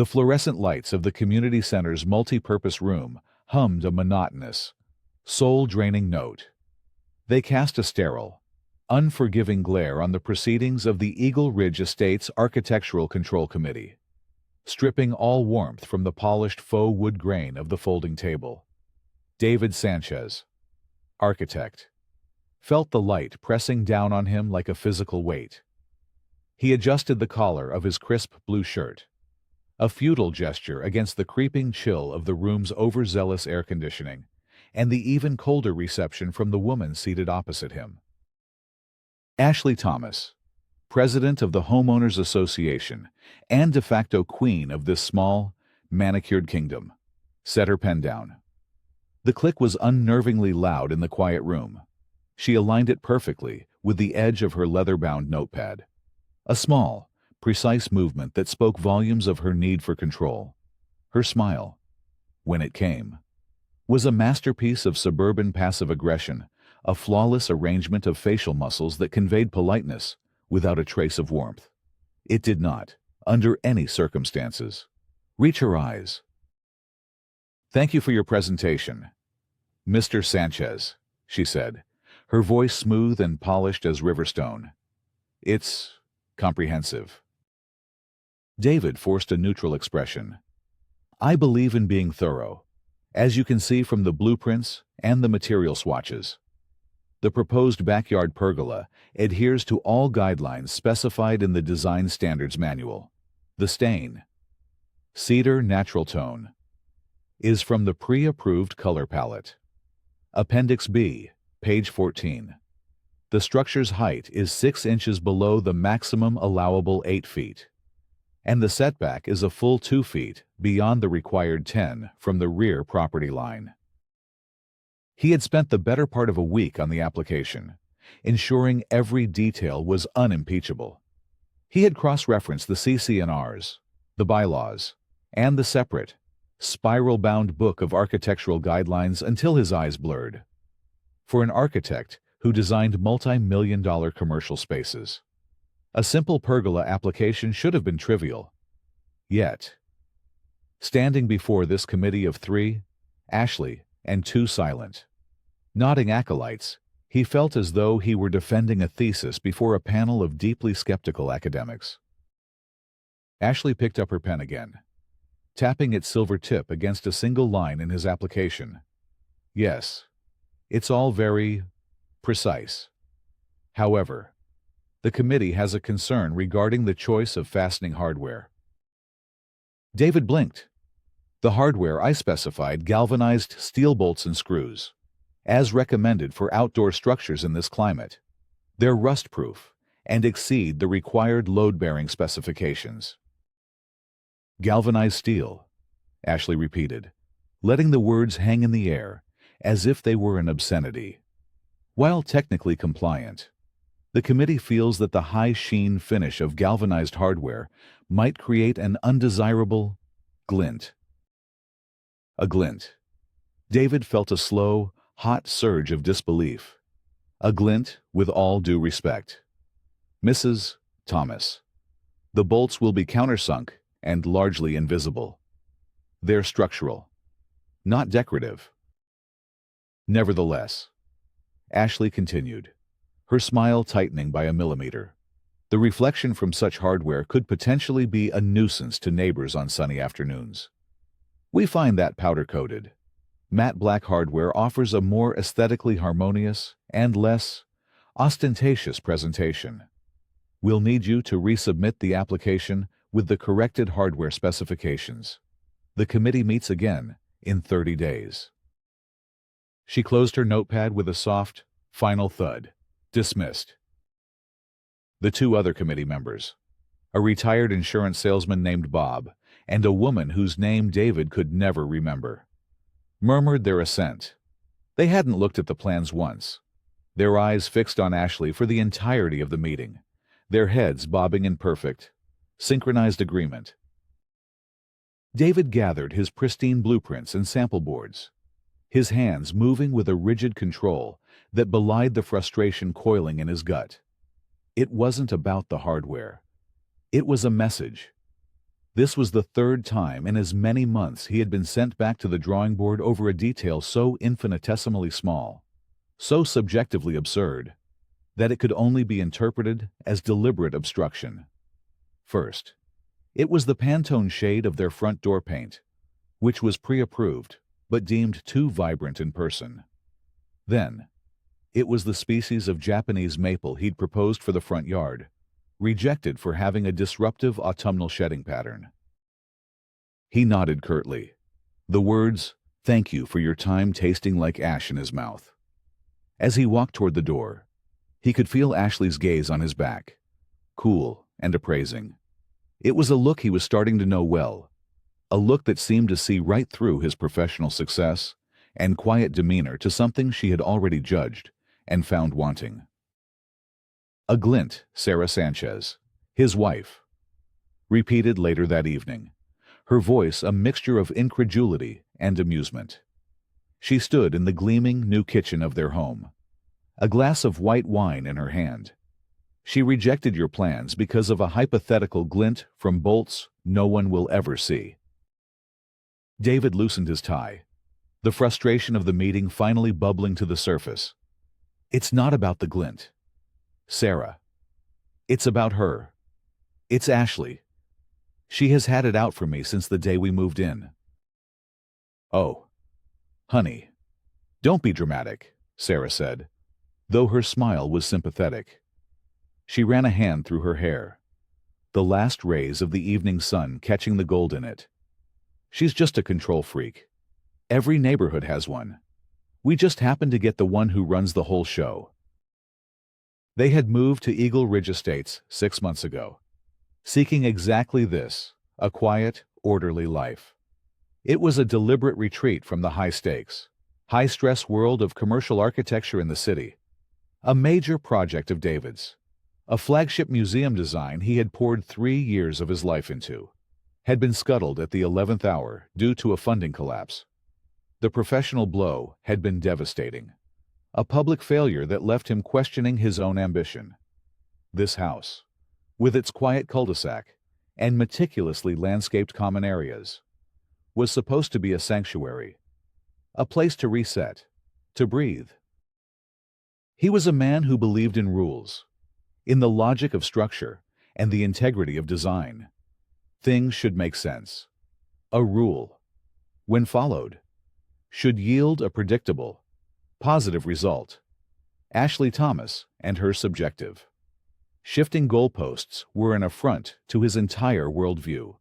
The fluorescent lights of the community center's multi-purpose room hummed a monotonous, soul-draining note. They cast a sterile, unforgiving glare on the proceedings of the Eagle Ridge Estates Architectural Control Committee, stripping all warmth from the polished faux wood grain of the folding table. David Sanchez, architect, felt the light pressing down on him like a physical weight. He adjusted the collar of his crisp blue shirt, a futile gesture against the creeping chill of the room's overzealous air conditioning and the even colder reception from the woman seated opposite him. Ashley Thomas, president of the Homeowners Association and de facto queen of this small, manicured kingdom, set her pen down. The click was unnervingly loud in the quiet room. She aligned it perfectly with the edge of her leather-bound notepad. A small, precise movement that spoke volumes of her need for control. Her smile, when it came, was a masterpiece of suburban passive aggression, a flawless arrangement of facial muscles that conveyed politeness without a trace of warmth. It did not, under any circumstances, reach her eyes. "Thank you for your presentation, Mr. Sanchez," she said, her voice smooth and polished as riverstone. "It's comprehensive." David forced a neutral expression. "I believe in being thorough, as you can see from the blueprints and the material swatches. The proposed backyard pergola adheres to all guidelines specified in the Design Standards Manual. The stain, cedar natural tone, is from the pre-approved color palette. Appendix B, page 14. The structure's height is 6 inches below the maximum allowable 8 feet, and the setback is a full 2 feet beyond the required 10 from the rear property line." He had spent the better part of a week on the application, ensuring every detail was unimpeachable. He had cross-referenced the CC&Rs, the bylaws, and the separate, spiral-bound book of architectural guidelines until his eyes blurred. For an architect who designed multi-million-dollar commercial spaces, a simple pergola application should have been trivial. Yet, standing before this committee of 3, Ashley and 2 silent, nodding acolytes, he felt as though he were defending a thesis before a panel of deeply skeptical academics. Ashley picked up her pen again, tapping its silver tip against a single line in his application. "Yes, it's all very precise. However, the committee has a concern regarding the choice of fastening hardware." David blinked. "The hardware I specified galvanized steel bolts and screws, as recommended for outdoor structures in this climate. They're rust-proof and exceed the required load-bearing specifications." "Galvanized steel," Ashley repeated, letting the words hang in the air as if they were an obscenity. While technically compliant, the committee feels that the high-sheen finish of galvanized hardware might create an undesirable glint. A glint. David felt a slow, hot surge of disbelief. A glint, with all due respect. "Mrs. Thomas, the bolts will be countersunk and largely invisible. They're structural, not decorative." "Nevertheless," Ashley continued, her smile tightening by a millimeter, "the reflection from such hardware could potentially be a nuisance to neighbors on sunny afternoons. We find that powder-coated, matte black hardware offers a more aesthetically harmonious and less ostentatious presentation. We'll need you to resubmit the application with the corrected hardware specifications. The committee meets again in 30 days." She closed her notepad with a soft, final thud. Dismissed. The 2 other committee members, a retired insurance salesman named Bob and a woman whose name David could never remember, murmured their assent. They hadn't looked at the plans once, their eyes fixed on Ashley for the entirety of the meeting, their heads bobbing in perfect, synchronized agreement. David gathered his pristine blueprints and sample boards, his hands moving with a rigid control that belied the frustration coiling in his gut. It wasn't about the hardware. It was a message. This was the third time in as many months he had been sent back to the drawing board over a detail so infinitesimally small, so subjectively absurd, that it could only be interpreted as deliberate obstruction. First, it was the Pantone shade of their front door paint, which was pre-approved but deemed too vibrant in person. Then, it was the species of Japanese maple he'd proposed for the front yard, rejected for having a disruptive autumnal shedding pattern. He nodded curtly, the words, "Thank you for your time," tasting like ash in his mouth. As he walked toward the door, he could feel Ashley's gaze on his back, cool and appraising. It was a look he was starting to know well, a look that seemed to see right through his professional success and quiet demeanor to something she had already judged and found wanting. A glint, Sarah Sanchez, his wife, repeated later that evening, her voice a mixture of incredulity and amusement. She stood in the gleaming new kitchen of their home, a glass of white wine in her hand. She rejected your plans because of a hypothetical glint from bolts no one will ever see. David loosened his tie, the frustration of the meeting finally bubbling to the surface. It's not about the glint, Sarah. It's about her. It's Ashley. She has had it out for me since the day we moved in. Oh, honey, don't be dramatic, Sarah said, though her smile was sympathetic. She ran a hand through her hair, the last rays of the evening sun catching the gold in it. She's just a control freak. Every neighborhood has one. We just happen to get the one who runs the whole show. They had moved to Eagle Ridge Estates 6 months ago, seeking exactly this, a quiet, orderly life. It was a deliberate retreat from the high-stakes, high-stress world of commercial architecture in the city. A major project of David's, a flagship museum design he had poured 3 years of his life into, had been scuttled at the 11th hour due to a funding collapse. The professional blow had been devastating, a public failure that left him questioning his own ambition. This house, with its quiet cul-de-sac and meticulously landscaped common areas, was supposed to be a sanctuary, a place to reset, to breathe. He was a man who believed in rules, in the logic of structure and the integrity of design. Things should make sense. A rule, when followed, should yield a predictable, positive result. Ashley Thomas and her subjective, shifting goalposts were an affront to his entire worldview.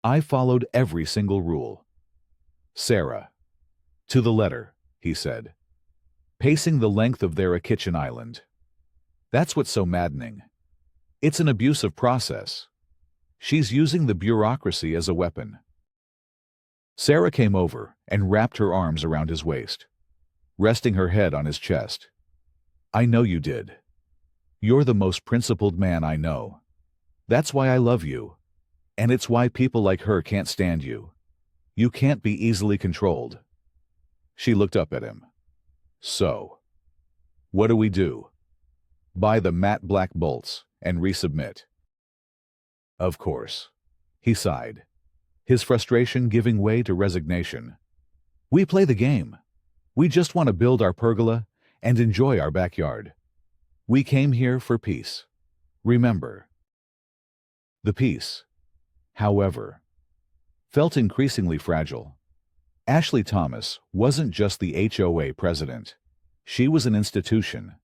I followed every single rule. Sarah. To the letter, he said, pacing the length of their kitchen island. That's what's so maddening. It's an abusive process. She's using the bureaucracy as a weapon. Sarah came over and wrapped her arms around his waist, resting her head on his chest. I know you did. You're the most principled man I know. That's why I love you. And it's why people like her can't stand you. You can't be easily controlled. She looked up at him. So, what do we do? Buy the matte black bolts and resubmit. Of course. He sighed, his frustration giving way to resignation. We play the game. We just want to build our pergola and enjoy our backyard. We came here for peace. Remember. The peace, however, felt increasingly fragile. Ashley Thomas wasn't just the HOA president. She was an institution.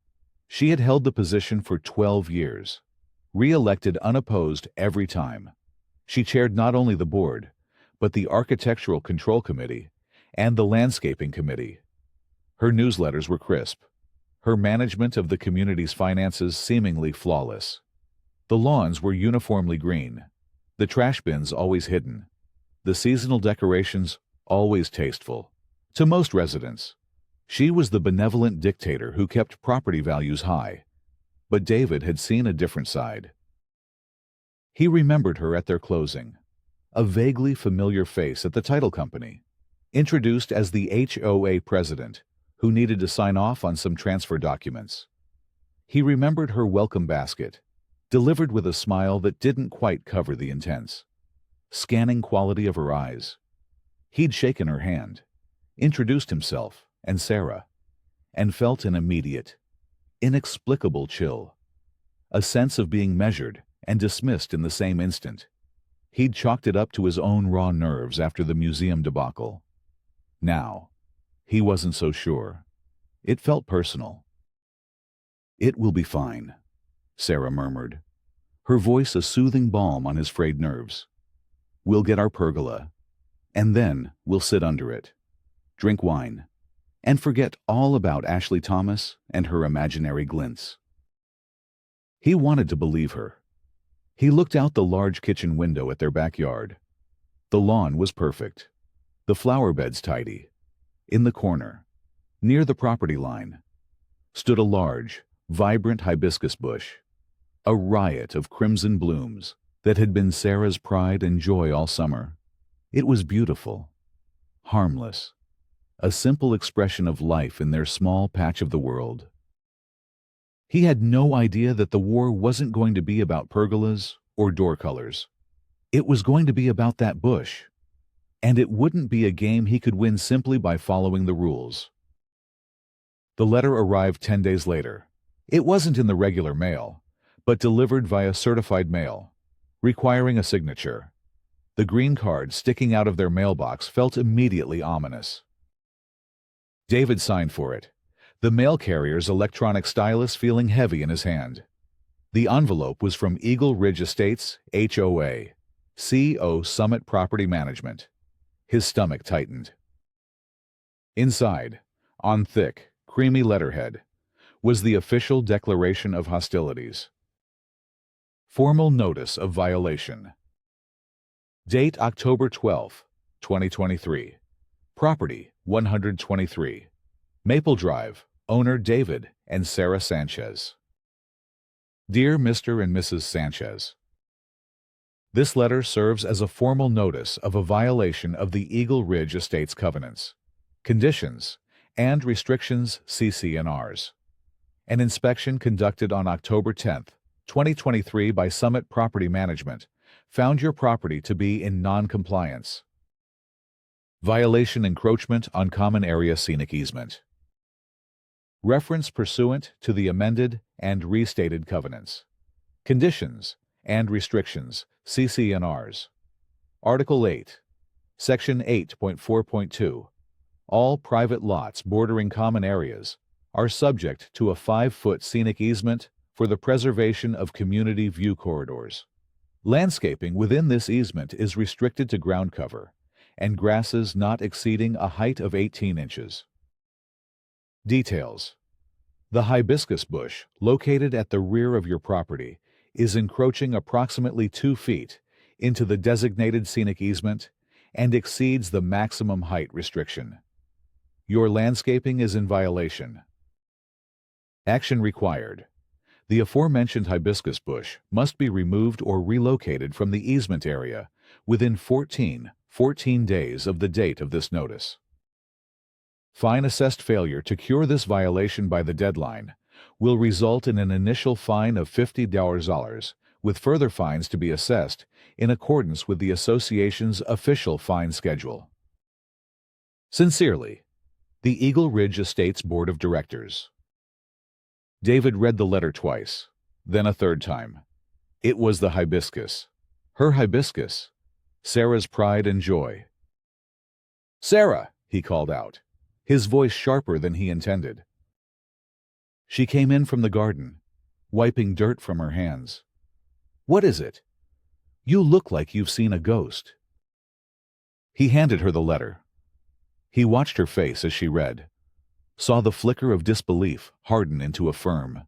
She had held the position for 12 years, re-elected unopposed every time. She chaired not only the board, but the Architectural Control Committee and the Landscaping Committee. Her newsletters were crisp, her management of the community's finances seemingly flawless. The lawns were uniformly green, the trash bins always hidden, the seasonal decorations always tasteful. To most residents, she was the benevolent dictator who kept property values high. But David had seen a different side. He remembered her at their closing, a vaguely familiar face at the title company, introduced as the HOA president who needed to sign off on some transfer documents. He remembered her welcome basket, delivered with a smile that didn't quite cover the intense, scanning quality of her eyes. He'd shaken her hand, introduced himself and Sarah, and felt an immediate, inexplicable chill, a sense of being measured and dismissed in the same instant. He'd chalked it up to his own raw nerves after the museum debacle. Now, he wasn't so sure. It felt personal. "It will be fine," Sarah murmured, her voice a soothing balm on his frayed nerves. "We'll get our pergola, and then we'll sit under it, drink wine, and forget all about Ashley Thomas and her imaginary glints." He wanted to believe her. He looked out the large kitchen window at their backyard. The lawn was perfect, the flower beds tidy. In the corner, near the property line, stood a large, vibrant hibiscus bush, a riot of crimson blooms that had been Sarah's pride and joy all summer. It was beautiful, harmless, a simple expression of life in their small patch of the world. He had no idea that the war wasn't going to be about pergolas or door colors. It was going to be about that bush, and it wouldn't be a game he could win simply by following the rules. The letter arrived 10 days later. It wasn't in the regular mail, but delivered via certified mail, requiring a signature. The green card sticking out of their mailbox felt immediately ominous. David signed for it, the mail carrier's electronic stylus feeling heavy in his hand. The envelope was from Eagle Ridge Estates, HOA, CO Summit Property Management. His stomach tightened. Inside, on thick, creamy letterhead, was the official declaration of hostilities. Formal notice of violation. Date October 12, 2023. Property 123. Maple Drive, owner David and Sarah Sanchez. Dear Mr. and Mrs. Sanchez, this letter serves as a formal notice of a violation of the Eagle Ridge Estates covenants, conditions, and restrictions CC&Rs. An inspection conducted on October 10, 2023 by Summit Property Management found your property to be in non-compliance. Violation encroachment on common area scenic easement. Reference pursuant to the amended and restated covenants, conditions, and restrictions CC&Rs. Article 8, Section 8.4.2. All private lots bordering common areas are subject to a 5-foot scenic easement for the preservation of community view corridors. Landscaping within this easement is restricted to ground cover and grasses not exceeding a height of 18 inches. Details. The hibiscus bush, located at the rear of your property, is encroaching approximately 2 feet into the designated scenic easement and exceeds the maximum height restriction. Your landscaping is in violation. Action required. The aforementioned hibiscus bush must be removed or relocated from the easement area within 14 days of the date of this notice. Fine assessed failure to cure this violation by the deadline will result in an initial fine of $50, with further fines to be assessed in accordance with the association's official fine schedule. Sincerely, the Eagle Ridge Estates Board of Directors. David read the letter twice, then a third time. It was the hibiscus. Her hibiscus. Sarah's pride and joy. "Sarah!" he called out, his voice sharper than he intended. She came in from the garden, wiping dirt from her hands. "What is it? You look like you've seen a ghost." He handed her the letter. He watched her face as she read, saw the flicker of disbelief harden into a firm,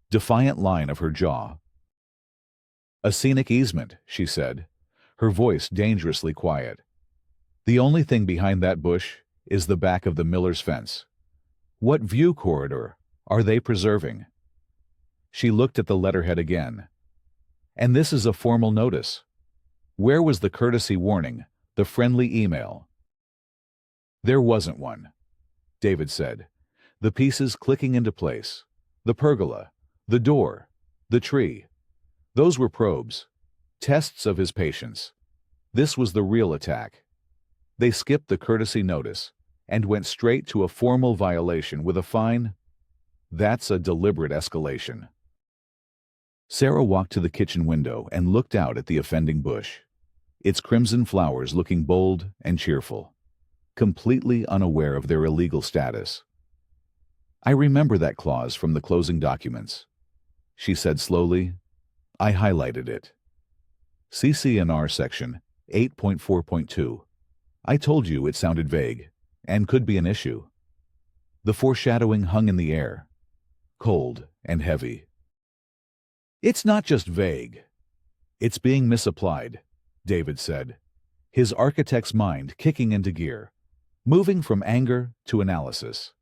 defiant line of her jaw. "A scenic easement," she said, her voice dangerously quiet. "The only thing behind that bush is the back of the miller's fence. What view corridor are they preserving?" She looked at the letterhead again. "And this is a formal notice. Where was the courtesy warning, the friendly email?" "There wasn't one," David said, the pieces clicking into place. The pergola, the door, the tree. Those were probes, tests of his patience. This was the real attack. They skipped the courtesy notice and went straight to a formal violation with a fine. That's a deliberate escalation. Sarah walked to the kitchen window and looked out at the offending bush, its crimson flowers looking bold and cheerful, completely unaware of their illegal status. "I remember that clause from the closing documents," she said slowly. "I highlighted it. CC&R section 8.4.2. I told you it sounded vague and could be an issue." The foreshadowing hung in the air, cold and heavy. "It's not just vague. It's being misapplied," David said, his architect's mind kicking into gear, moving from anger to analysis.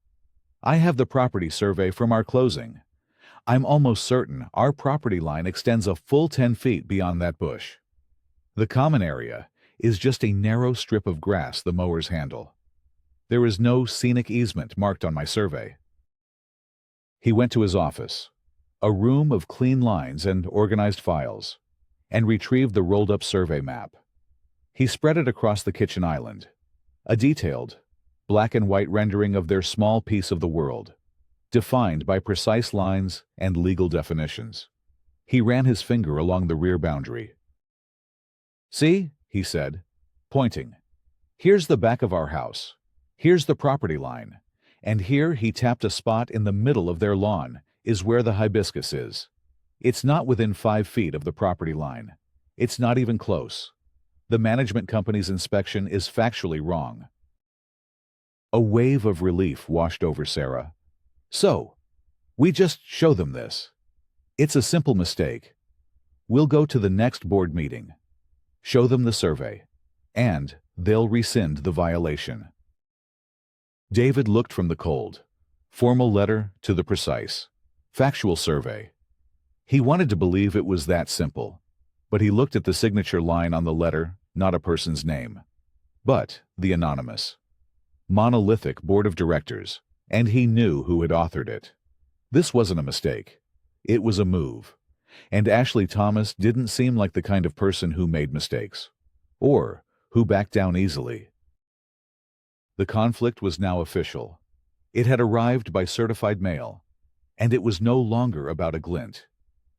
"I have the property survey from our closing. I'm almost certain our property line extends a full 10 feet beyond that bush. The common area is just a narrow strip of grass the mowers handle. There is no scenic easement marked on my survey." He went to his office, a room of clean lines and organized files, and retrieved the rolled-up survey map. He spread it across the kitchen island, a detailed, black-and-white rendering of their small piece of the world, defined by precise lines and legal definitions. He ran his finger along the rear boundary. "See," he said, pointing. "Here's the back of our house. Here's the property line. And here," he tapped a spot in the middle of their lawn, "is where the hibiscus is. It's not within 5 feet of the property line. It's not even close. The management company's inspection is factually wrong." A wave of relief washed over Sarah. "So, we just show them this. It's a simple mistake. We'll go to the next board meeting, show them the survey, and they'll rescind the violation." David looked from the cold, formal letter to the precise, factual survey. He wanted to believe it was that simple, but he looked at the signature line on the letter, not a person's name, but the anonymous, monolithic board of directors, and he knew who had authored it. This wasn't a mistake. It was a move, and Ashley Thomas didn't seem like the kind of person who made mistakes, or who backed down easily. The conflict was now official. It had arrived by certified mail, and it was no longer about a glint.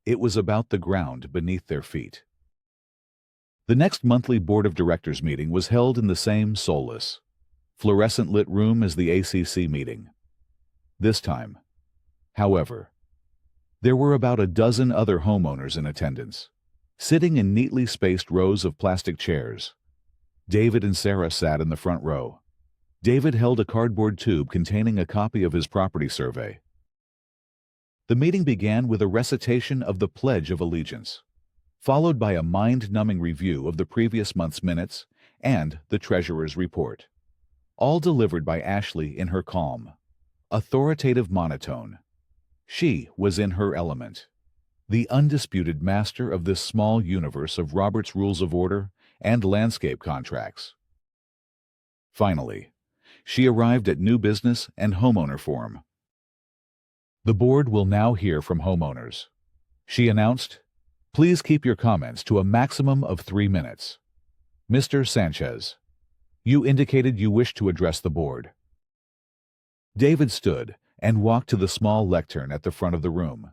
It was about the ground beneath their feet. The next monthly Board of Directors meeting was held in the same soulless, fluorescent-lit room as the ACC meeting. This time, however, there were about a dozen other homeowners in attendance, sitting in neatly spaced rows of plastic chairs. David and Sarah sat in the front row. David held a cardboard tube containing a copy of his property survey. The meeting began with a recitation of the Pledge of Allegiance, followed by a mind-numbing review of the previous month's minutes and the treasurer's report, all delivered by Ashley in her calm, authoritative monotone. She was in her element, the undisputed master of this small universe of Robert's Rules of Order and landscape contracts. Finally, she arrived at new business and homeowner forum. "The board will now hear from homeowners," she announced. "Please keep your comments to a maximum of 3 minutes. Mr. Sanchez, you indicated you wished to address the board." David stood and walked to the small lectern at the front of the room.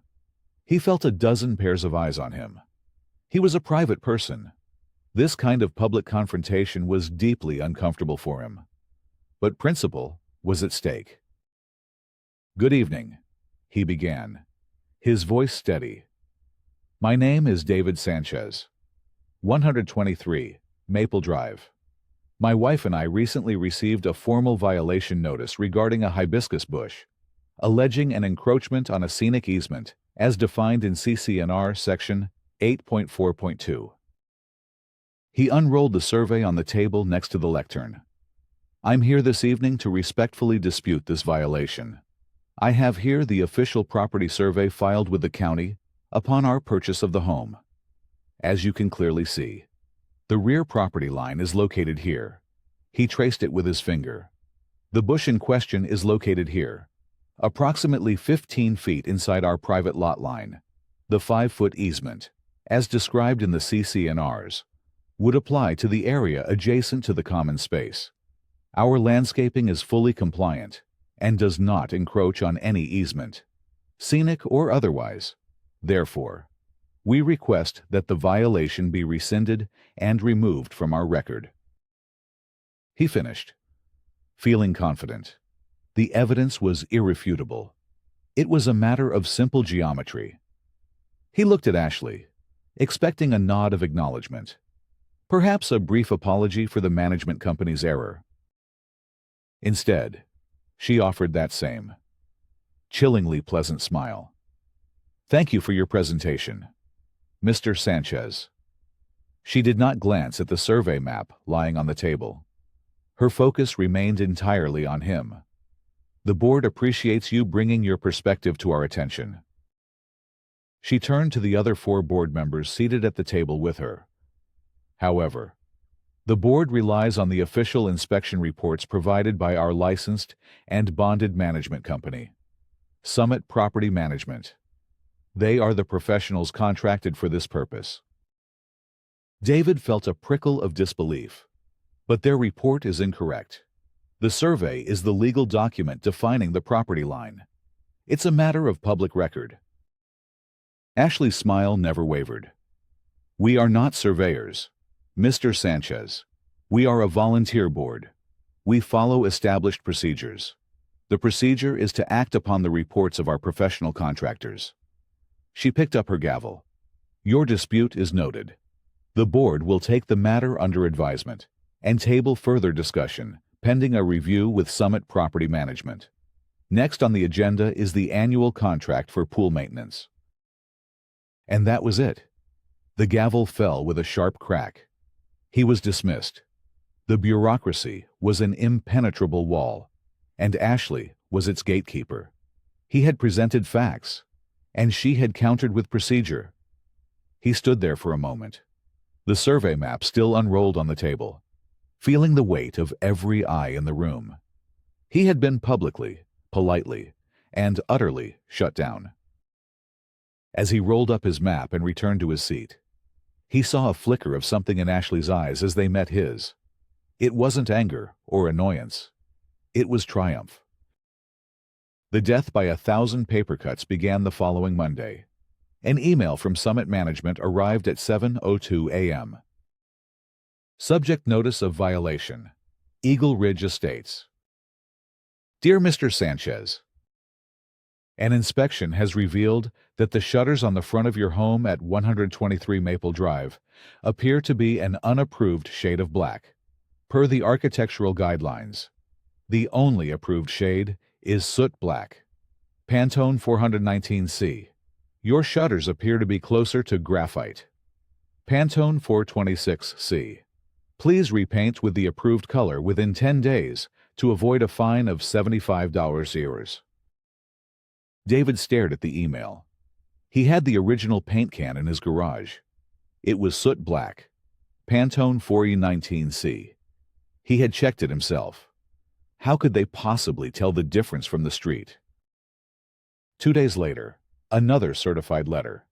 He felt a dozen pairs of eyes on him. He was a private person. This kind of public confrontation was deeply uncomfortable for him. But principle was at stake. "Good evening," he began, his voice steady. "My name is David Sanchez, 123 Maple Drive. My wife and I recently received a formal violation notice regarding a hibiscus bush, alleging an encroachment on a scenic easement as defined in CC&R section 8.4.2. He unrolled the survey on the table next to the lectern. "I'm here this evening to respectfully dispute this violation. I have here the official property survey filed with the county upon our purchase of the home. As you can clearly see, the rear property line is located here." He traced it with his finger. "The bush in question is located here, approximately 15 feet inside our private lot line, the 5-foot easement, as described in the CC&Rs, would apply to the area adjacent to the common space. Our landscaping is fully compliant and does not encroach on any easement, scenic or otherwise. Therefore, we request that the violation be rescinded and removed from our record." He finished, feeling confident. The evidence was irrefutable. It was a matter of simple geometry. He looked at Ashley, expecting a nod of acknowledgement, perhaps a brief apology for the management company's error. Instead, she offered that same, chillingly pleasant smile. "Thank you for your presentation, Mr. Sanchez." She did not glance at the survey map lying on the table. Her focus remained entirely on him. "The board appreciates you bringing your perspective to our attention." She turned to the other 4 board members seated at the table with her. "However, the board relies on the official inspection reports provided by our licensed and bonded management company, Summit Property Management. They are the professionals contracted for this purpose." David felt a prickle of disbelief. "But their report is incorrect. The survey is the legal document defining the property line. It's a matter of public record." Ashley's smile never wavered. "We are not surveyors, Mr. Sanchez. We are a volunteer board. We follow established procedures. The procedure is to act upon the reports of our professional contractors." She picked up her gavel. "Your dispute is noted. The board will take the matter under advisement and table further discussion, pending a review with Summit Property Management. Next on the agenda is the annual contract for pool maintenance." And that was it. The gavel fell with a sharp crack. He was dismissed. The bureaucracy was an impenetrable wall, and Ashley was its gatekeeper. He had presented facts, and she had countered with procedure. He stood there for a moment, the survey map still unrolled on the table, feeling the weight of every eye in the room. He had been publicly, politely, and utterly shut down. As he rolled up his map and returned to his seat, he saw a flicker of something in Ashley's eyes as they met his. It wasn't anger or annoyance. It was triumph. The death by 1,000 paper cuts began the following Monday. An email from Summit Management arrived at 7:02 a.m. Subject notice of violation. Eagle Ridge Estates. Dear Mr. Sanchez, an inspection has revealed that the shutters on the front of your home at 123 Maple Drive appear to be an unapproved shade of black. Per the architectural guidelines, the only approved shade is soot black. Pantone 419C. Your shutters appear to be closer to graphite. Pantone 426C. Please repaint with the approved color within 10 days to avoid a fine of $75. David stared at the email. He had the original paint can in his garage. It was soot black. Pantone 419C. He had checked it himself. How could they possibly tell the difference from the street? 2 days later, another certified letter.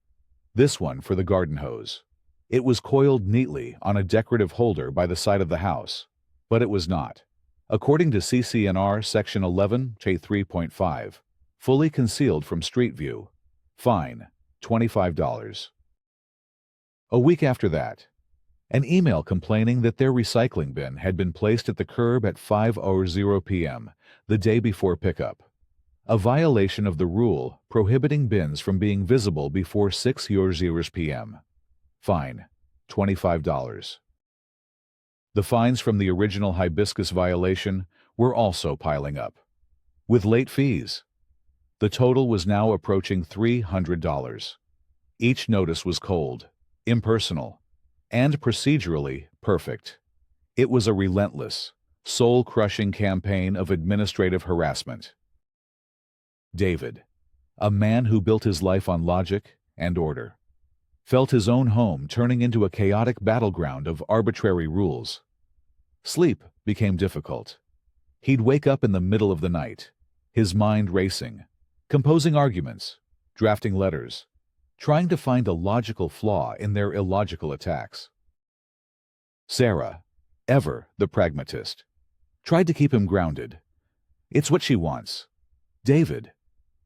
This one for the garden hose. It was coiled neatly on a decorative holder by the side of the house, but it was not. According to CC&R Section 11J3.5, fully concealed from street view. Fine, $25. A week after that, an email complaining that their recycling bin had been placed at the curb at 5:00 p.m. the day before pickup, a violation of the rule prohibiting bins from being visible before 6:00 p.m. Fine, $25. The fines from the original hibiscus violation were also piling up, with late fees. The total was now approaching $300. Each notice was cold, impersonal, and procedurally perfect. It was a relentless, soul-crushing campaign of administrative harassment. David, a man who built his life on logic and order, felt his own home turning into a chaotic battleground of arbitrary rules. Sleep became difficult. He'd wake up in the middle of the night, his mind racing, composing arguments, drafting letters, trying to find a logical flaw in their illogical attacks. Sarah, ever the pragmatist, tried to keep him grounded. It's what she wants. David,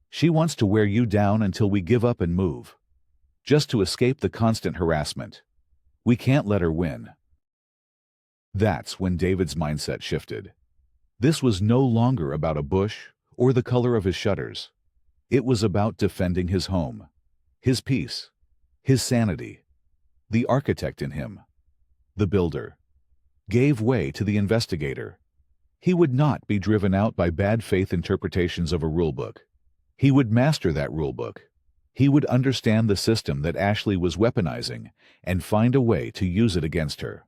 she wants to wear you down until we give up and move, just to escape the constant harassment. We can't let her win. That's when David's mindset shifted. This was no longer about a bush or the color of his shutters. It was about defending his home, his peace, his sanity. The architect in him, the builder, gave way to the investigator. He would not be driven out by bad faith interpretations of a rulebook. He would master that rulebook. He would understand the system that Ashley was weaponizing and find a way to use it against her.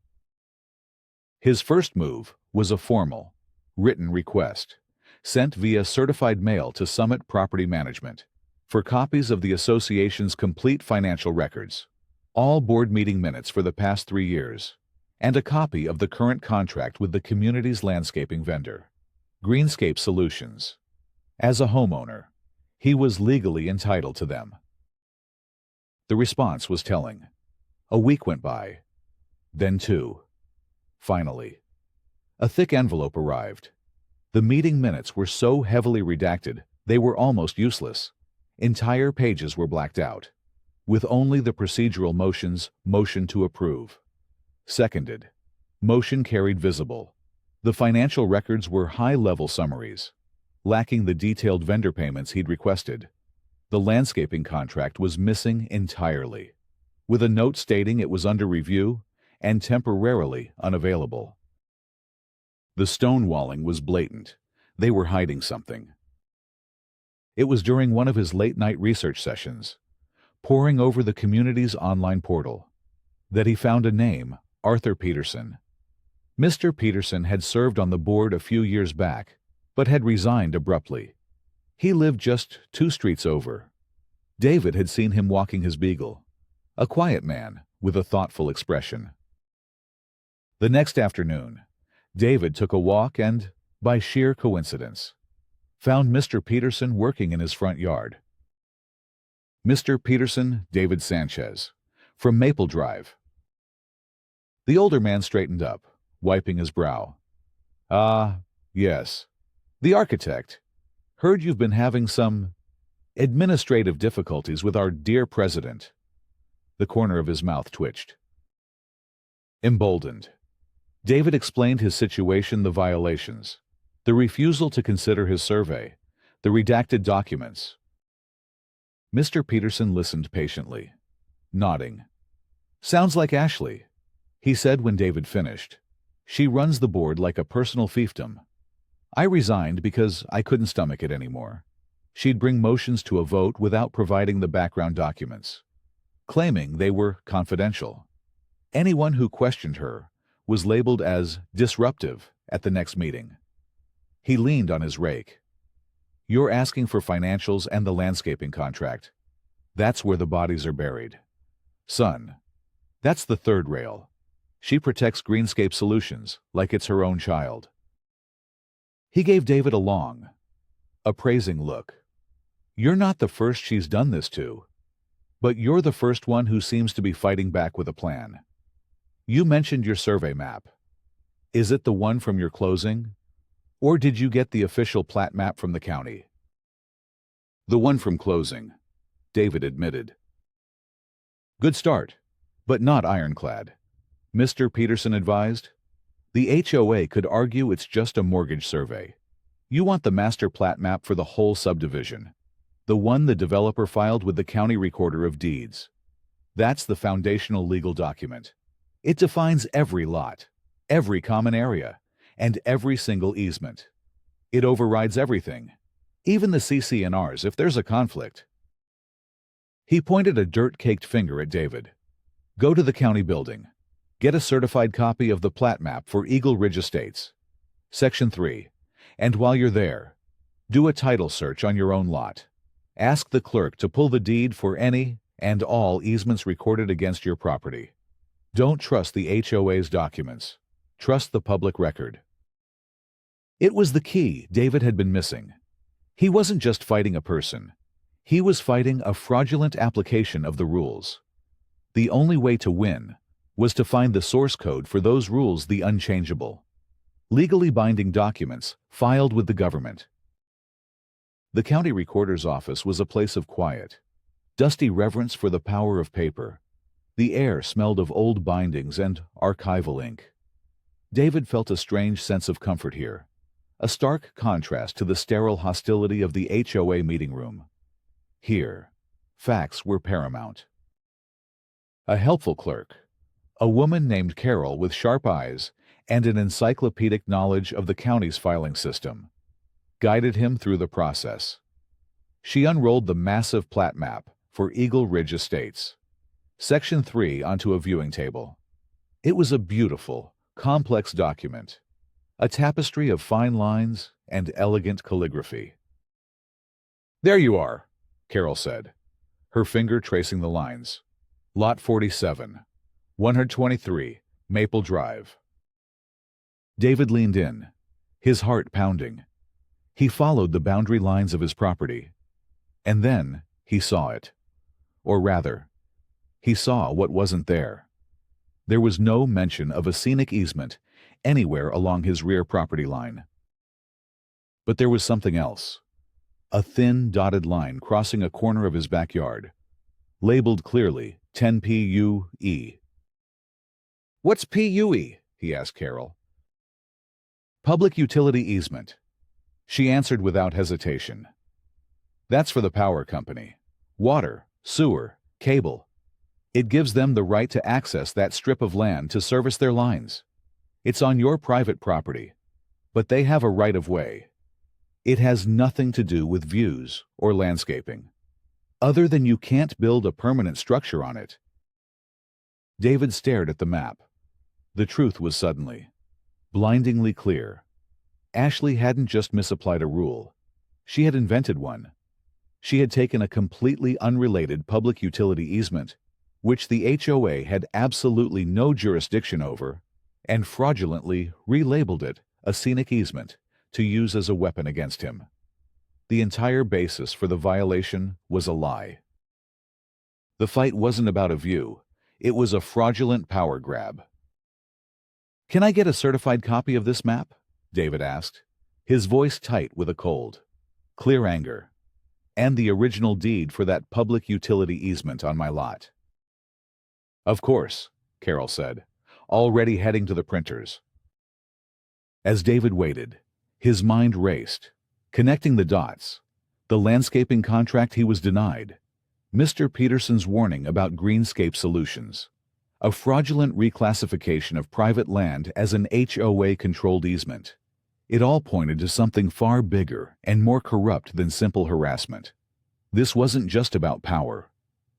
His first move was a formal, written request, sent via certified mail to Summit Property Management, for copies of the association's complete financial records, all board meeting minutes for the past 3 years, and a copy of the current contract with the community's landscaping vendor, Greenscape Solutions. As a homeowner, he was legally entitled to them. The response was telling. A week went by, then 2. Finally, a thick envelope arrived. The meeting minutes were so heavily redacted, they were almost useless. Entire pages were blacked out, with only the procedural motions, motion to approve. Seconded. Motion carried visible. The financial records were high-level summaries, lacking the detailed vendor payments he'd requested. The landscaping contract was missing entirely, with a note stating it was under review and temporarily unavailable. The stonewalling was blatant. They were hiding something. It was during one of his late-night research sessions, poring over the community's online portal, that he found a name, Arthur Peterson. Mr. Peterson had served on the board a few years back, but had resigned abruptly. He lived just 2 streets over. David had seen him walking his beagle, a quiet man with a thoughtful expression. The next afternoon, David took a walk and, by sheer coincidence, found Mr. Peterson working in his front yard. Mr. Peterson, David Sanchez, from Maple Drive. The older man straightened up, wiping his brow. Yes. The architect. Heard you've been having some administrative difficulties with our dear president. The corner of his mouth twitched. Emboldened, David explained his situation, the violations, the refusal to consider his survey, the redacted documents. Mr. Peterson listened patiently, nodding. Sounds like Ashley, he said when David finished. She runs the board like a personal fiefdom. I resigned because I couldn't stomach it anymore. She'd bring motions to a vote without providing the background documents, claiming they were confidential. Anyone who questioned her was labeled as disruptive at the next meeting. He leaned on his rake. You're asking for financials and the landscaping contract. That's where the bodies are buried. Son, that's the third rail. She protects Greenscape Solutions like it's her own child. He gave David a long, appraising look. You're not the first she's done this to, but you're the first one who seems to be fighting back with a plan. You mentioned your survey map. Is it the one from your closing? Or did you get the official plat map from the county? The one from closing, David admitted. Good start, but not ironclad, Mr. Peterson advised. The HOA could argue it's just a mortgage survey. You want the master plat map for the whole subdivision, the one the developer filed with the county recorder of deeds. That's the foundational legal document. It defines every lot, every common area, and every single easement. It overrides everything, even the CC&Rs if there's a conflict. He pointed a dirt-caked finger at David. Go to the county building. Get a certified copy of the plat map for Eagle Ridge Estates, Section 3, and while you're there, do a title search on your own lot. Ask the clerk to pull the deed for any and all easements recorded against your property. Don't trust the HOA's documents. Trust the public record. It was the key David had been missing. He wasn't just fighting a person. He was fighting a fraudulent application of the rules. The only way to win was to find the source code for those rules, the unchangeable, legally binding documents filed with the government. The county recorder's office was a place of quiet, dusty reverence for the power of paper. The air smelled of old bindings and archival ink. David felt a strange sense of comfort here, a stark contrast to the sterile hostility of the HOA meeting room. Here, facts were paramount. A helpful clerk, a woman named Carol with sharp eyes and an encyclopedic knowledge of the county's filing system, guided him through the process. She unrolled the massive plat map for Eagle Ridge Estates, Section 3, onto a viewing table. It was a beautiful, complex document, a tapestry of fine lines and elegant calligraphy. "There you are," Carol said, her finger tracing the lines. "Lot 47, 123, Maple Drive." David leaned in, his heart pounding. He followed the boundary lines of his property, and then he saw it. Or rather, he saw what wasn't there. There was no mention of a scenic easement anywhere along his rear property line. But there was something else. A thin, dotted line crossing a corner of his backyard, labeled clearly 10 PUE. "What's PUE?" he asked Carol. "Public utility easement." She answered without hesitation. "That's for the power company. Water, sewer, cable. It gives them the right to access that strip of land to service their lines. It's on your private property, but they have a right of way. It has nothing to do with views or landscaping, other than you can't build a permanent structure on it." David stared at the map. The truth was suddenly, blindingly clear. Ashley hadn't just misapplied a rule. She had invented one. She had taken a completely unrelated public utility easement, which the HOA had absolutely no jurisdiction over, and fraudulently relabeled it a scenic easement to use as a weapon against him. The entire basis for the violation was a lie. The fight wasn't about a view. It was a fraudulent power grab. "Can I get a certified copy of this map?" David asked, his voice tight with a cold, clear anger. "And the original deed for that public utility easement on my lot." "Of course," Carol said, already heading to the printers. As David waited, his mind raced, connecting the dots. The landscaping contract he was denied, Mr. Peterson's warning about Greenscape Solutions, a fraudulent reclassification of private land as an HOA-controlled easement. It all pointed to something far bigger and more corrupt than simple harassment. This wasn't just about power.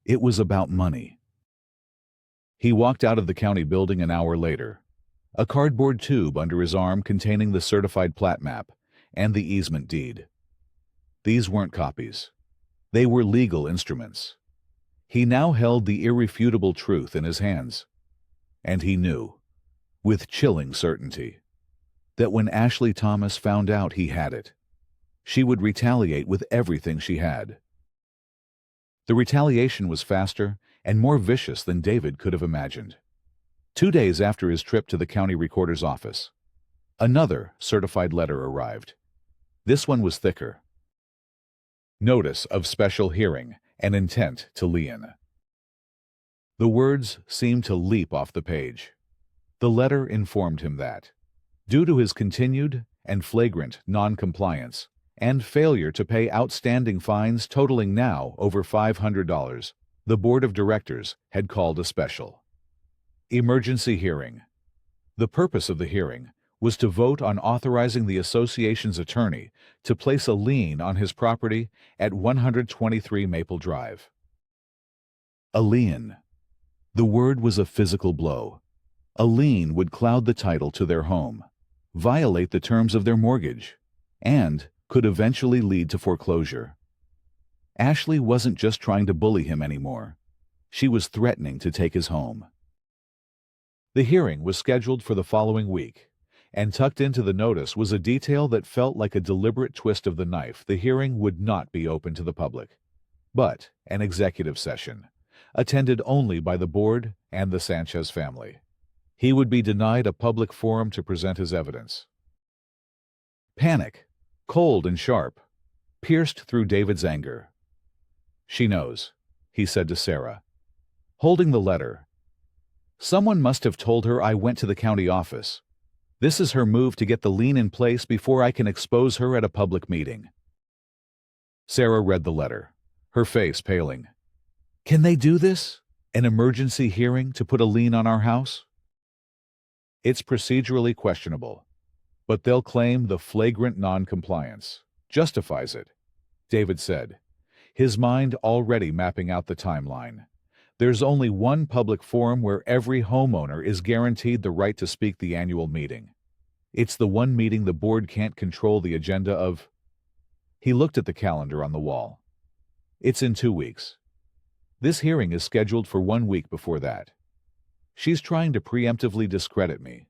It was about money. He walked out of the county building an hour later, a cardboard tube under his arm containing the certified plat map and the easement deed. These weren't copies. They were legal instruments. He now held the irrefutable truth in his hands. And he knew, with chilling certainty, that when Ashley Thomas found out he had it, she would retaliate with everything she had. The retaliation was faster and more vicious than David could have imagined. 2 days after his trip to the county recorder's office, another certified letter arrived. This one was thicker. Notice of special hearing and intent to lien. The words seemed to leap off the page. The letter informed him that, due to his continued and flagrant non-compliance and failure to pay outstanding fines totaling now over $500, the board of directors had called a special emergency hearing. The purpose of the hearing was to vote on authorizing the association's attorney to place a lien on his property at 123 Maple Drive. A lien. The word was a physical blow. A lien would cloud the title to their home, violate the terms of their mortgage, and could eventually lead to foreclosure. Ashley wasn't just trying to bully him anymore. She was threatening to take his home. The hearing was scheduled for the following week, and tucked into the notice was a detail that felt like a deliberate twist of the knife. The hearing would not be open to the public. but an executive session, attended only by the board and the Sanchez family. He would be denied a public forum to present his evidence. Panic, cold and sharp, pierced through David's anger. "She knows," he said to Sarah, holding the letter. "Someone must have told her I went to the county office. This is her move to get the lien in place before I can expose her at a public meeting." Sarah read the letter, her face paling. "Can they do this? An emergency hearing to put a lien on our house?" "It's procedurally questionable, but they'll claim the flagrant non-compliance justifies it," David said, his mind already mapping out the timeline. There's only one public forum where every homeowner is guaranteed the right to speak the annual meeting. It's the one meeting the board can't control the agenda of. He looked at the calendar on the wall. "It's in 2 weeks. This hearing is scheduled for 1 week before that. She's trying to preemptively discredit me,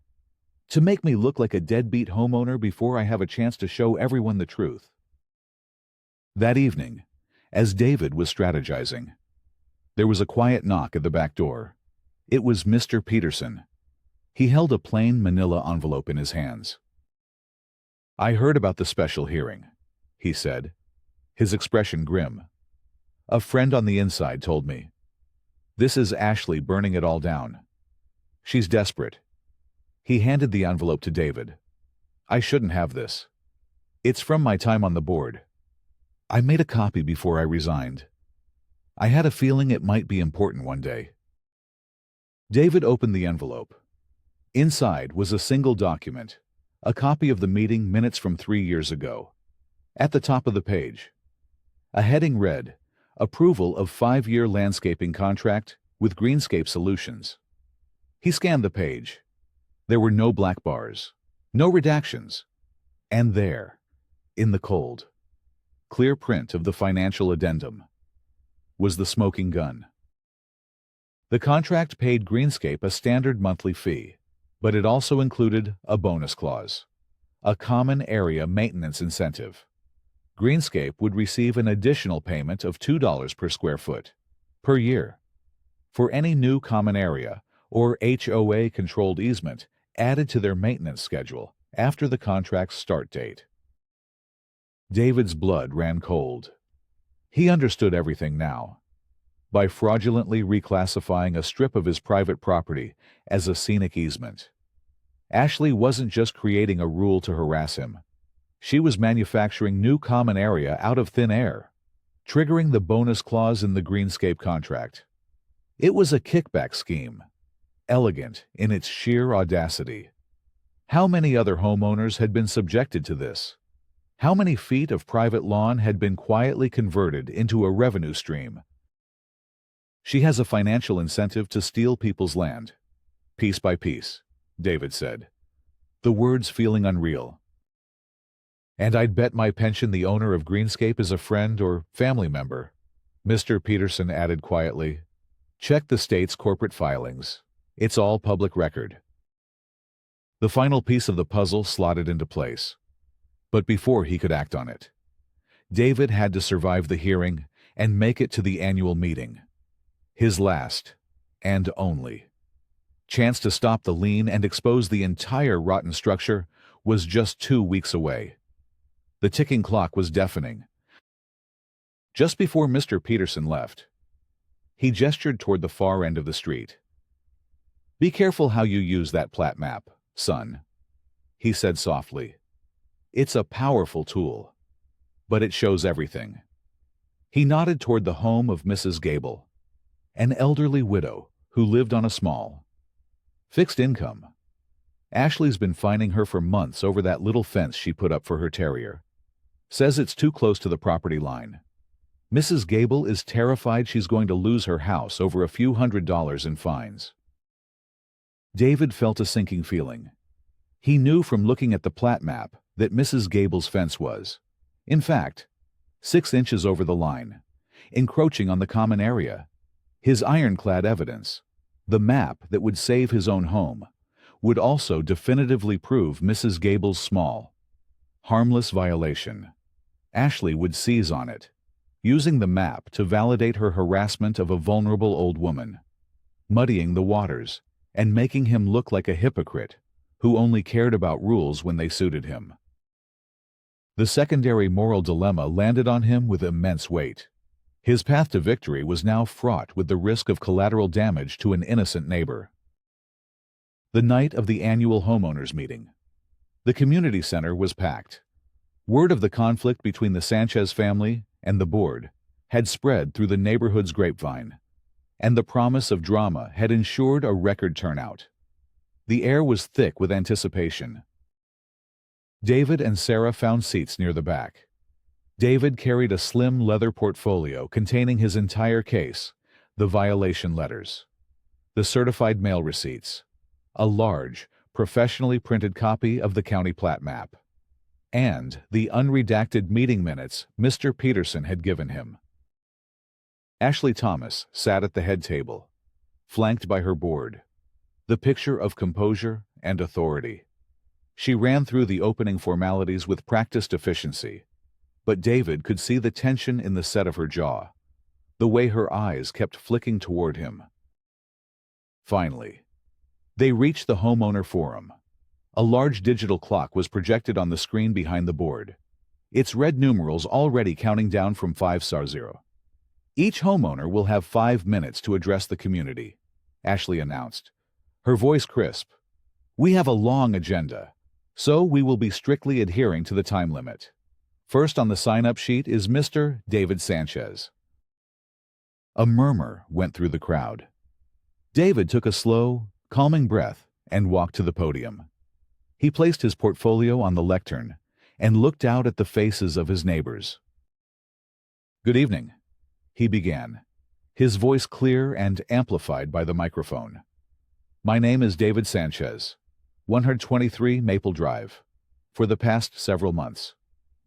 to make me look like a deadbeat homeowner before I have a chance to show everyone the truth." That evening, as David was strategizing, there was a quiet knock at the back door. It was Mr. Peterson. He held a plain manila envelope in his hands. "I heard about the special hearing," he said, his expression grim. "A friend on the inside told me. This is Ashley burning it all down. She's desperate." He handed the envelope to David. "I shouldn't have this. It's from my time on the board. I made a copy before I resigned. I had a feeling it might be important one day." David opened the envelope. Inside was a single document, a copy of the meeting minutes from 3 years ago. At the top of the page, a heading read, "Approval of 5-year landscaping contract with Greenscape Solutions." He scanned the page. There were no black bars, no redactions. And there, in the cold, clear print of the financial addendum, was the smoking gun. The contract paid Greenscape a standard monthly fee, but it also included a bonus clause, a common area maintenance incentive. Greenscape would receive an additional payment of $2 per square foot per year for any new common area or HOA-controlled easement added to their maintenance schedule after the contract's start date. David's blood ran cold. He understood everything now. By fraudulently reclassifying a strip of his private property as a scenic easement, Ashley wasn't just creating a rule to harass him. She was manufacturing new common area out of thin air, triggering the bonus clause in the Greenscape contract. It was a kickback scheme, elegant in its sheer audacity. How many other homeowners had been subjected to this? How many feet of private lawn had been quietly converted into a revenue stream? "She has a financial incentive to steal people's land, piece by piece," David said, the words feeling unreal. "And I'd bet my pension the owner of Greenscape is a friend or family member," Mr. Peterson added quietly. "Check the state's corporate filings. It's all public record." The final piece of the puzzle slotted into place. But before he could act on it, David had to survive the hearing and make it to the annual meeting. His last, and only, chance to stop the lien and expose the entire rotten structure was just 2 weeks away. The ticking clock was deafening. Just before Mr. Peterson left, he gestured toward the far end of the street. "Be careful how you use that plat map, son," he said softly. "It's a powerful tool, but it shows everything." He nodded toward the home of Mrs. Gable, an elderly widow who lived on a small, fixed income. Ashley's been fining her for months over that little fence she put up for her terrier. Says it's too close to the property line. Mrs. Gable is terrified she's going to lose her house over a few $100s in fines. David felt a sinking feeling. He knew from looking at the plat map that Mrs. Gable's fence was, in fact, 6 inches over the line, encroaching on the common area. His ironclad evidence, the map that would save his own home, would also definitively prove Mrs. Gable's small, harmless violation. Ashley would seize on it, using the map to validate her harassment of a vulnerable old woman, muddying the waters, and making him look like a hypocrite who only cared about rules when they suited him. The secondary moral dilemma landed on him with immense weight. His path to victory was now fraught with the risk of collateral damage to an innocent neighbor. The night of the annual homeowners meeting. The community center was packed. Word of the conflict between the Sanchez family and the board had spread through the neighborhood's grapevine, and the promise of drama had ensured a record turnout. The air was thick with anticipation. David and Sarah found seats near the back. David carried a slim leather portfolio containing his entire case, the violation letters, the certified mail receipts, a large, professionally printed copy of the county plat map, and the unredacted meeting minutes Mr. Peterson had given him. Ashley Thomas sat at the head table, flanked by her board, the picture of composure and authority. She ran through the opening formalities with practiced efficiency, but David could see the tension in the set of her jaw, the way her eyes kept flicking toward him. Finally, they reached the homeowner forum. A large digital clock was projected on the screen behind the board, its red numerals already counting down from 5*0. Each homeowner will have 5 minutes to address the community, Ashley announced, her voice crisp. We have a long agenda, so we will be strictly adhering to the time limit. First on the sign-up sheet is Mr. David Sanchez. A murmur went through the crowd. David took a slow, calming breath and walked to the podium. He placed his portfolio on the lectern and looked out at the faces of his neighbors. Good evening, he began, his voice clear and amplified by the microphone. My name is David Sanchez, 123 Maple Drive. For the past several months,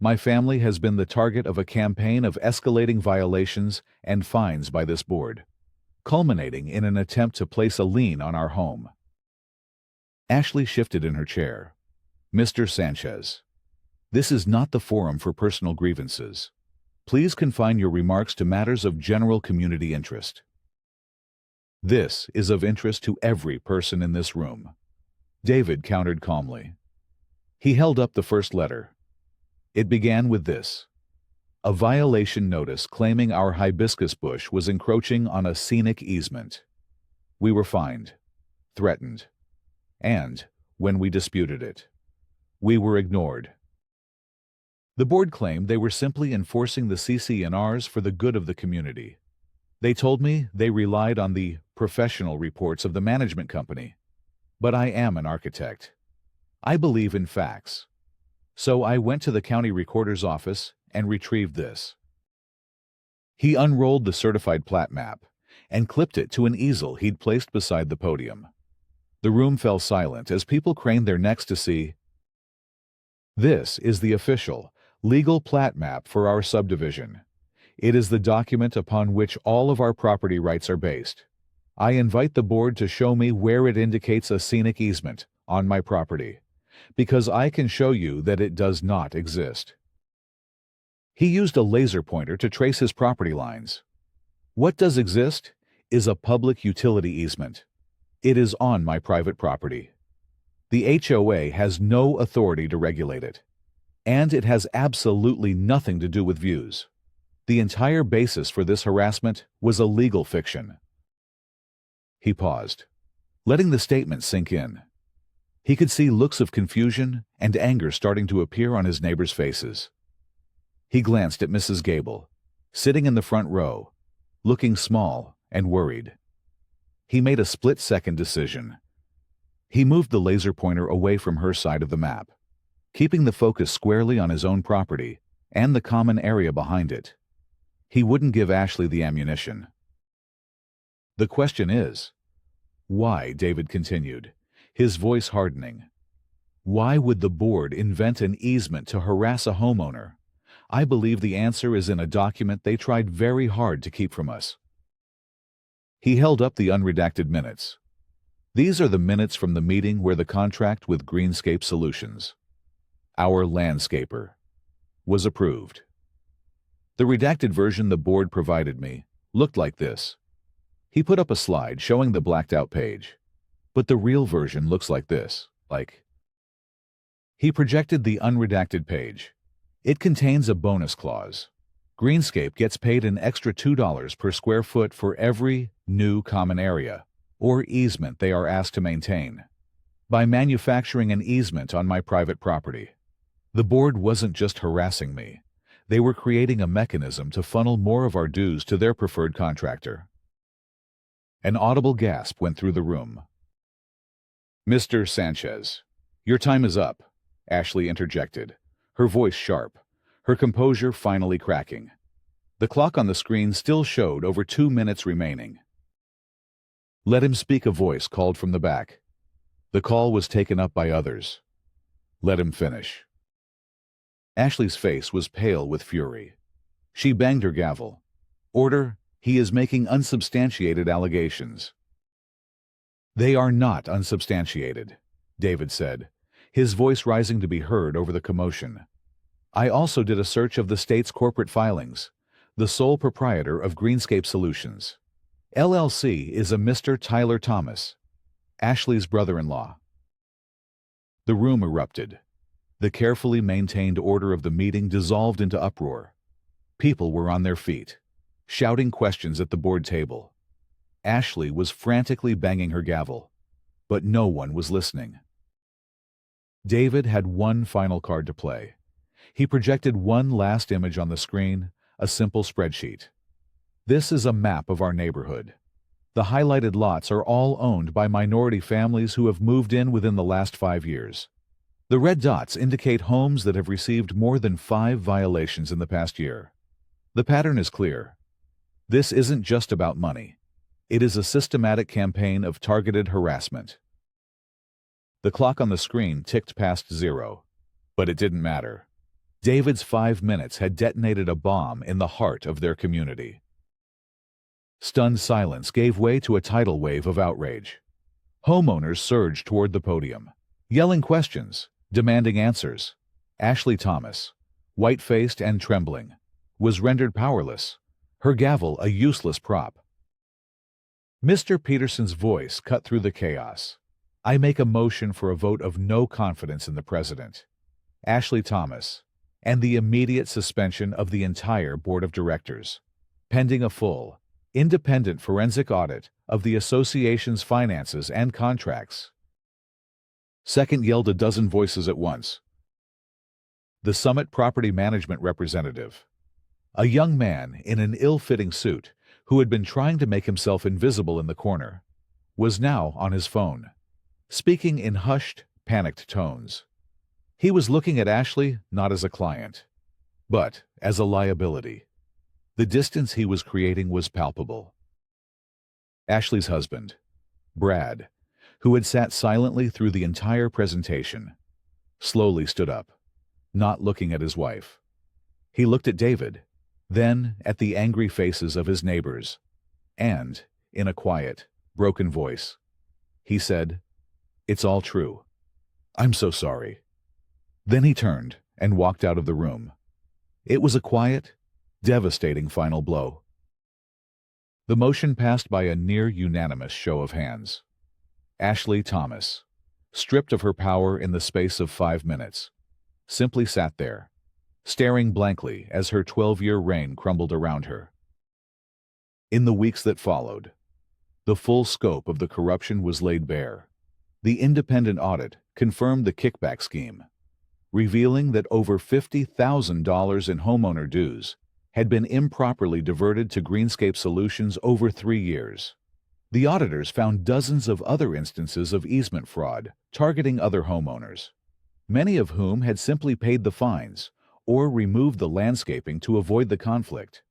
my family has been the target of a campaign of escalating violations and fines by this board, culminating in an attempt to place a lien on our home. Ashley shifted in her chair. Mr. Sanchez, this is not the forum for personal grievances. Please confine your remarks to matters of general community interest. This is of interest to every person in this room, David countered calmly. He held up the first letter. It began with this: a violation notice claiming our hibiscus bush was encroaching on a scenic easement. We were fined, threatened, and, when we disputed it, we were ignored. The board claimed they were simply enforcing the CC&Rs for the good of the community. They told me they relied on the professional reports of the management company. But I am an architect. I believe in facts. So I went to the county recorder's office and retrieved this. He unrolled the certified plat map and clipped it to an easel he'd placed beside the podium. The room fell silent as people craned their necks to see. This is the official, legal plat map for our subdivision. It is the document upon which all of our property rights are based. I invite the board to show me where it indicates a scenic easement on my property, because I can show you that it does not exist. He used a laser pointer to trace his property lines. What does exist is a public utility easement. It is on my private property. The HOA has no authority to regulate it, and it has absolutely nothing to do with views. The entire basis for this harassment was a legal fiction. He paused, letting the statement sink in. He could see looks of confusion and anger starting to appear on his neighbors' faces. He glanced at Mrs. Gable, sitting in the front row, looking small and worried. He made a split-second decision. He moved the laser pointer away from her side of the map, keeping the focus squarely on his own property and the common area behind it. He wouldn't give Ashley the ammunition. The question is, why? David continued, his voice hardening. Why would the board invent an easement to harass a homeowner? I believe the answer is in a document they tried very hard to keep from us. He held up the unredacted minutes. These are the minutes from the meeting where the contract with Greenscape Solutions, our landscaper, was approved. The redacted version the board provided me looked like this. He put up a slide showing the blacked-out page. But the real version looks like this, He projected the unredacted page. It contains a bonus clause. Greenscape gets paid an extra $2 per square foot for every new common area or easement they are asked to maintain by manufacturing an easement on my private property. The board wasn't just harassing me. They were creating a mechanism to funnel more of our dues to their preferred contractor. An audible gasp went through the room. "Mr. Sanchez, your time is up," Ashley interjected, her voice sharp, her composure finally cracking. The clock on the screen still showed over 2 minutes remaining. "Let him speak," a voice called from the back. The call was taken up by others. "Let him finish." Ashley's face was pale with fury. She banged her gavel. "Order, he is making unsubstantiated allegations." "They are not unsubstantiated," David said, his voice rising to be heard over the commotion. "I also did a search of the state's corporate filings. The sole proprietor of Greenscape Solutions, LLC is a Mr. Tyler Thomas, Ashley's brother-in-law." The room erupted. The carefully maintained order of the meeting dissolved into uproar. People were on their feet, shouting questions at the board table. Ashley was frantically banging her gavel, but no one was listening. David had one final card to play. He projected one last image on the screen, a simple spreadsheet. "This is a map of our neighborhood. The highlighted lots are all owned by minority families who have moved in within the last 5 years. The red dots indicate homes that have received more than 5 violations in the past year. The pattern is clear. This isn't just about money. It is a systematic campaign of targeted harassment." The clock on the screen ticked past 0, but it didn't matter. David's 5 minutes had detonated a bomb in the heart of their community. Stunned silence gave way to a tidal wave of outrage. Homeowners surged toward the podium, yelling questions, demanding answers. Ashley Thomas, white-faced and trembling, was rendered powerless, her gavel a useless prop. Mr. Peterson's voice cut through the chaos. "I make a motion for a vote of no confidence in the President, Ashley Thomas, and the immediate suspension of the entire Board of Directors, pending a full, independent forensic audit of the association's finances and contracts." "Second," yelled a dozen voices at once. The Summit Property Management representative, a young man in an ill-fitting suit who had been trying to make himself invisible in the corner, was now on his phone, speaking in hushed, panicked tones. He was looking at Ashley not as a client, but as a liability. The distance he was creating was palpable. Ashley's husband, Brad, who had sat silently through the entire presentation, slowly stood up, not looking at his wife. He looked at David, then at the angry faces of his neighbors, and, in a quiet, broken voice, he said, "It's all true. I'm so sorry." Then he turned and walked out of the room. It was a quiet, devastating final blow. The motion passed by a near-unanimous show of hands. Ashley Thomas, stripped of her power in the space of 5 minutes, simply sat there, staring blankly as her 12-year reign crumbled around her. In the weeks that followed, the full scope of the corruption was laid bare. The independent audit confirmed the kickback scheme, revealing that over $50,000 in homeowner dues had been improperly diverted to Greenscape Solutions over 3 years. The auditors found dozens of other instances of easement fraud targeting other homeowners, many of whom had simply paid the fines or removed the landscaping to avoid the conflict.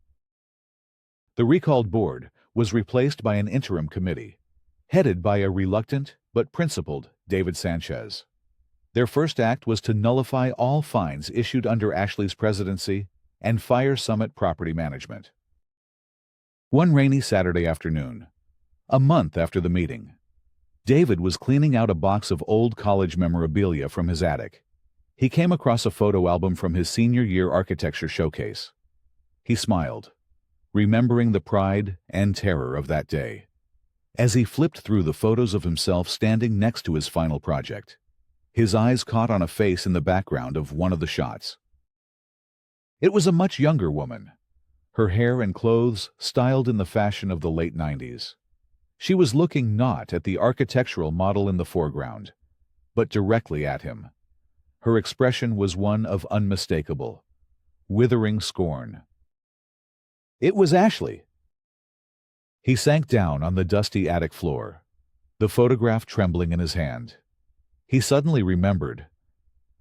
The recalled board was replaced by an interim committee, headed by a reluctant but principled David Sanchez. Their first act was to nullify all fines issued under Ashley's presidency and fire Summit Property Management. One rainy Saturday afternoon, a month after the meeting, David was cleaning out a box of old college memorabilia from his attic. He came across a photo album from his senior year architecture showcase. He smiled, remembering the pride and terror of that day. As he flipped through the photos of himself standing next to his final project, his eyes caught on a face in the background of one of the shots. It was a much younger woman, her hair and clothes styled in the fashion of the late 90s. She was looking not at the architectural model in the foreground, but directly at him. Her expression was one of unmistakable, withering scorn. It was Ashley. He sank down on the dusty attic floor, the photograph trembling in his hand. He suddenly remembered.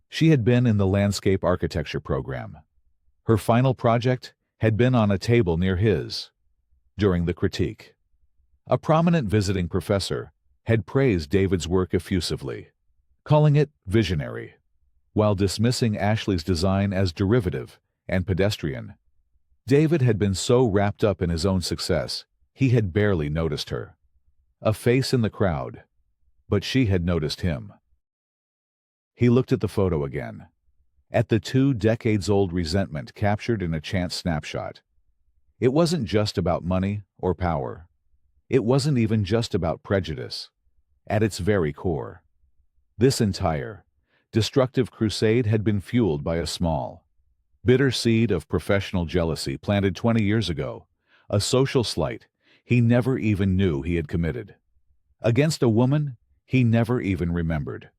She had been in the landscape architecture program. Her final project had been on a table near his. During the critique, a prominent visiting professor had praised David's work effusively, calling it visionary, while dismissing Ashley's design as derivative and pedestrian. David had been so wrapped up in his own success, he had barely noticed her. A face in the crowd, but she had noticed him. He looked at the photo again, at the 2 decades-old resentment captured in a chance snapshot. It wasn't just about money or power. It wasn't even just about prejudice. At its very core, this entire, destructive crusade had been fueled by a small, bitter seed of professional jealousy planted 20 years ago, a social slight he never even knew he had committed, against a woman he never even remembered.